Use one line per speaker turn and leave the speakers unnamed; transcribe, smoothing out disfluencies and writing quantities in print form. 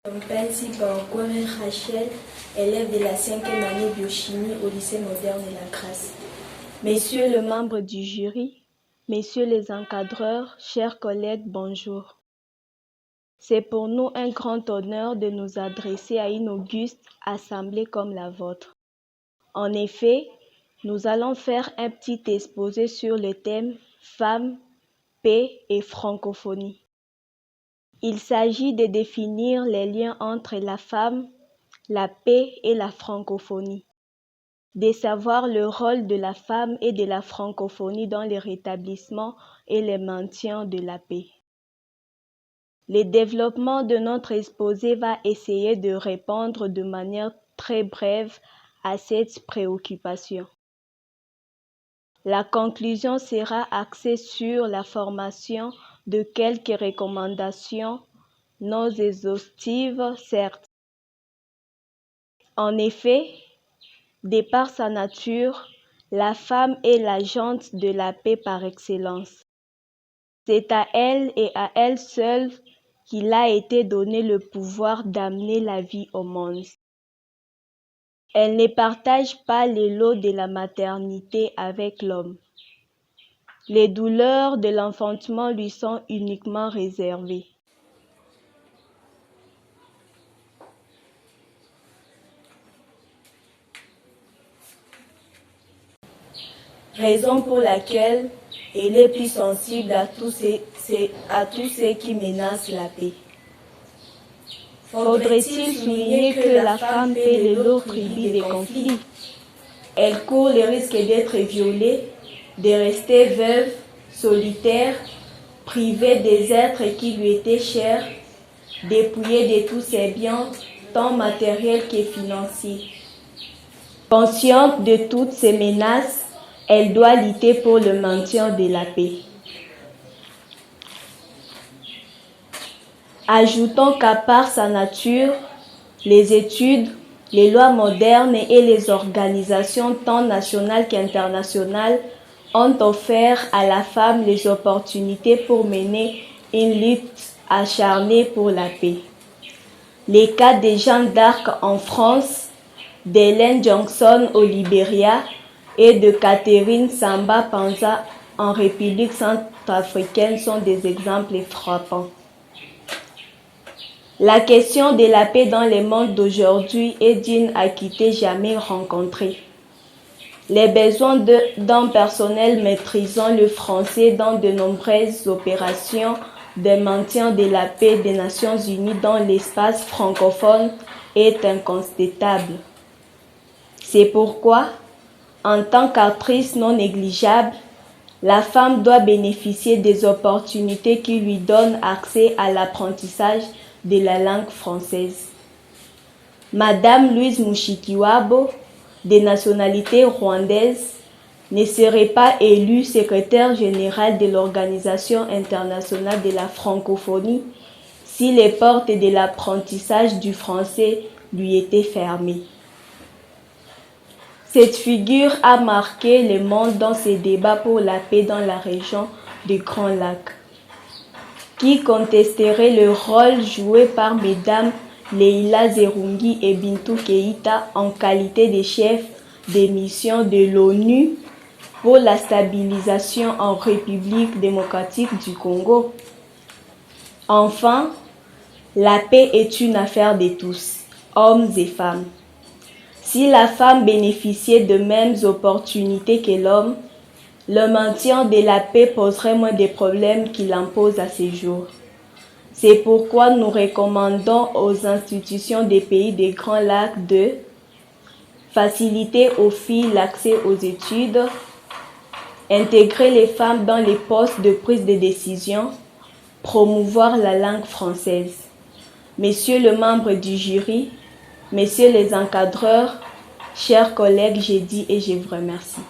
Pensi Paokore Rachel, élève de la 5e année biochimie au lycée moderne de la Grâce.
Messieurs les membres du jury, messieurs les encadreurs, chers collègues, bonjour. C'est pour nous un grand honneur de nous adresser à une auguste assemblée comme la vôtre. En effet, nous allons faire un petit exposé sur le thème Femmes, paix et francophonie. Il s'agit de définir les liens entre la femme, la paix et la francophonie, de savoir le rôle de la femme et de la francophonie dans le rétablissement et le maintien de la paix. Le développement de notre exposé va essayer de répondre de manière très brève à cette préoccupation. La conclusion sera axée sur la formation de quelques recommandations non exhaustives, certes. En effet, de par sa nature, la femme est l'agente de la paix par excellence. C'est à elle et à elle seule qu'il a été donné le pouvoir d'amener la vie au monde. Elle ne partage pas les lots de la maternité avec l'homme. Les douleurs de l'enfantement lui sont uniquement réservées.
Raison pour laquelle elle est plus sensible à tous ceux qui menacent la paix.
Faudrait-il souligner que la femme paie le lot tribut des conflits?
Elle court le risque d'être violée, de rester veuve, solitaire, privée des êtres qui lui étaient chers, dépouillée de tous ses biens, tant matériels que financiers. Consciente de toutes ces menaces, elle doit lutter pour le maintien de la paix. Ajoutons qu'à part sa nature, les études, les lois modernes et les organisations tant nationales qu'internationales ont offert à la femme les opportunités pour mener une lutte acharnée pour la paix. Les cas de Jeanne d'Arc en France, d'Hélène Johnson au Libéria et de Catherine Samba Panza en République centrafricaine sont des exemples frappants. La question de la paix dans le monde d'aujourd'hui est d'une acuité jamais rencontrée. Les besoins d'un personnel maîtrisant le français dans de nombreuses opérations de maintien de la paix des Nations Unies dans l'espace francophone est incontestable. C'est pourquoi, en tant qu'actrice non négligeable, la femme doit bénéficier des opportunités qui lui donnent accès à l'apprentissage de la langue française. Madame Louise Mushikiwabo, de nationalité rwandaise, ne serait pas élue secrétaire générale de l'Organisation internationale de la francophonie si les portes de l'apprentissage du français lui étaient fermées. Cette figure a marqué le monde dans ses débats pour la paix dans la région du Grand Lac. Qui contesterait le rôle joué par Mesdames Leila Zerungi et Bintou Keïta en qualité de chefs des missions de l'ONU pour la stabilisation en République démocratique du Congo? Enfin, la paix est une affaire de tous, hommes et femmes. Si la femme bénéficiait de mêmes opportunités que l'homme, le maintien de la paix poserait moins de problèmes qu'il impose à ces jours. C'est pourquoi nous recommandons aux institutions des pays des Grands Lacs de faciliter aux filles l'accès aux études, intégrer les femmes dans les postes de prise de décision, promouvoir la langue française. Messieurs les membres du jury, messieurs les encadreurs, chers collègues, j'ai dit et je vous remercie.